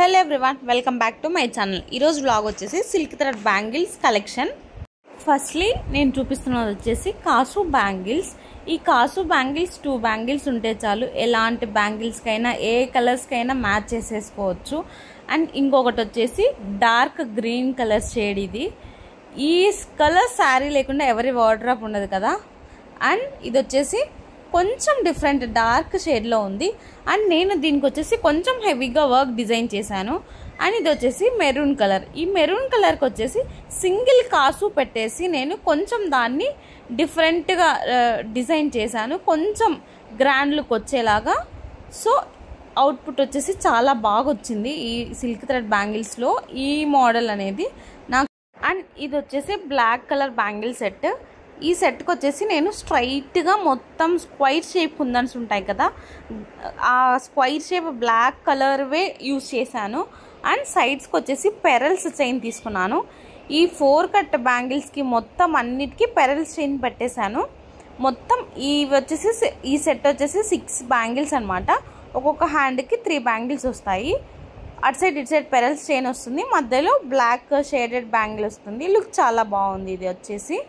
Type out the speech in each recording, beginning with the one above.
Hello everyone, welcome back to my channel. ఈరోజు vlog వచ్చేసి silk thread bangles collection. Firstly నేను చూపిస్తున్నది వచ్చేసి కాసు బ్యాంగిల్స్. ఈ కాసు బ్యాంగిల్స్ 2 బ్యాంగిల్స్ ఉంటే చాలు, ఎలాంటి బ్యాంగిల్స్కైనా ఏ కలర్స్కైనా మ్యాచ్ చేసేసుకోవచ్చు. అండ్ ఇంకొకటి వచ్చేసి డార్క్ గ్రీన్ కలర్ షేడ్. ఈ కలర్ శారీ లేకుండా ఎవరి వార్డ్రోబ్ ఉండదు కదా. అండ్ ఇది వచ్చేసి కొంచెం డిఫరెంట్ డార్క్ షేడ్లో ఉంది. అండ్ నేను దీనికి వచ్చేసి కొంచెం హెవీగా వర్క్ డిజైన్ చేశాను. అండ్ ఇది వచ్చేసి మెరూన్ కలర్. ఈ మెరూన్ కలర్కి వచ్చేసి సింగిల్ కాసు పెట్టేసి నేను కొంచెం దాన్ని డిఫరెంట్గా డిజైన్ చేశాను, కొంచెం గ్రాండ్ లుక్ వచ్చేలాగా. సో అవుట్పుట్ వచ్చేసి చాలా బాగా వచ్చింది ఈ సిల్క్ థ్రెడ్ బ్యాంగిల్స్లో ఈ మోడల్ అనేది నాకు. అండ్ ఇది వచ్చేసి బ్లాక్ కలర్ బ్యాంగిల్ సెట్. ఈ సెట్కి వచ్చేసి నేను స్ట్రైట్గా మొత్తం స్క్వైర్ షేప్ కుందన్స్ ఉంటాయి కదా, ఆ స్క్వైర్ షేప్ బ్లాక్ కలర్వే యూజ్ చేశాను. అండ్ సైడ్స్కి వచ్చేసి పెరల్స్ చైన్ తీసుకున్నాను. ఈ 4 కట్ బ్యాంగిల్స్కి మొత్తం అన్నిటికీ పెరల్స్ చైన్ పెట్టేశాను. మొత్తం ఈ సెట్ వచ్చేసి 6 బ్యాంగిల్స్ అనమాట. ఒక్కొక్క హ్యాండ్కి 3 బ్యాంగిల్స్ వస్తాయి. అటు సైడ్ ఇటు సైడ్ పెరల్స్ చైన్ వస్తుంది, మధ్యలో బ్లాక్ షేడెడ్ బ్యాంగిల్ వస్తుంది. లుక్ చాలా బాగుంది ఇది వచ్చేసి.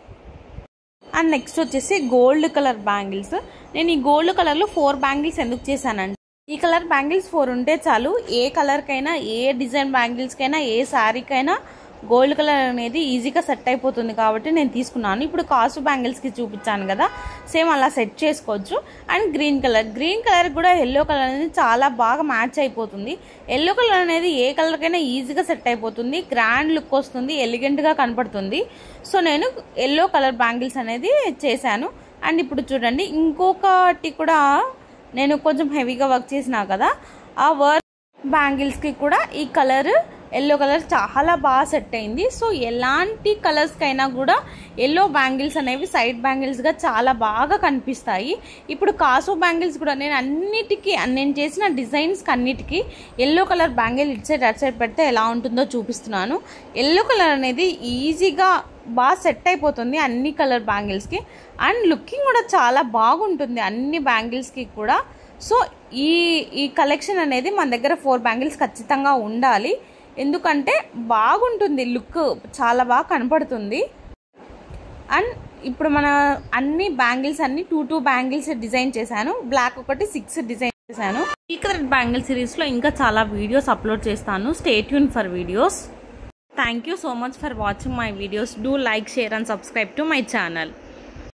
అండ్ నెక్స్ట్ వచ్చేసి గోల్డ్ కలర్ బ్యాంగిల్స్. నేను ఈ గోల్డ్ కలర్లో 4 బ్యాంగిల్స్ ఎందుకు చేశానంటే, ఈ కలర్ బ్యాంగిల్స్ 4 ఉంటే చాలు, ఏ కలర్కైనా ఏ డిజైన్ బ్యాంగిల్స్కైనా ఏ శారీకైనా గోల్డ్ కలర్ అనేది ఈజీగా సెట్ అయిపోతుంది కాబట్టి నేను తీసుకున్నాను. ఇప్పుడు కాసు బ్యాంగిల్స్కి చూపించాను కదా, సేమ్ అలా సెట్ చేసుకోవచ్చు. అండ్ గ్రీన్ కలర్ కూడా ఎల్లో కలర్ అనేది చాలా బాగా మ్యాచ్ అయిపోతుంది. ఎల్లో కలర్ అనేది ఏ కలర్కైనా ఈజీగా సెట్ అయిపోతుంది, గ్రాండ్ లుక్ వస్తుంది, ఎలిగెంట్గా కనపడుతుంది. సో నేను ఎల్లో కలర్ బ్యాంగిల్స్ అనేది చేశాను. అండ్ ఇప్పుడు చూడండి, ఇంకొకటి కూడా నేను కొంచెం హెవీగా వర్క్ చేసినా కదా, ఆ వర్క్ బ్యాంగిల్స్కి కూడా ఈ కలర్ ఎల్లో కలర్ చాలా బాగా సెట్ అయింది. సో ఎలాంటి కలర్స్కైనా కూడా ఎల్లో బ్యాంగిల్స్ అనేవి సైడ్ బ్యాంగిల్స్గా చాలా బాగా కనిపిస్తాయి. ఇప్పుడు కాసు బ్యాంగిల్స్ కూడా నేను చేసిన డిజైన్స్కి అన్నిటికీ ఎల్లో కలర్ బ్యాంగిల్ ఇటు సైడ్ అటు సైడ్ పెడితే ఎలా ఉంటుందో చూపిస్తున్నాను. ఎల్లో కలర్ అనేది ఈజీగా బాగా సెట్ అయిపోతుంది అన్ని కలర్ బ్యాంగిల్స్కి. అండ్ లుకింగ్ కూడా చాలా బాగుంటుంది అన్ని బ్యాంగిల్స్కి కూడా. సో ఈ కలెక్షన్ అనేది మన దగ్గర 4 బ్యాంగిల్స్ ఖచ్చితంగా ఉండాలి, ఎందుకంటే బాగుంటుంది, లుక్ చాలా బాగా కనపడుతుంది. అండ్ ఇప్పుడు మన అన్ని బ్యాంగిల్స్ 2 బ్యాంగిల్స్ డిజైన్ చేశాను. బ్లాక్ ఒకటి 6 డిజైన్ చేశాను. సిల్క్ థ్రెడ్ బ్యాంగిల్ సిరీస్లో ఇంకా చాలా వీడియోస్ అప్లోడ్ చేస్తాను. Stay tune for videos. Thank you so much for watching my videos. Do like, share and subscribe to my channel.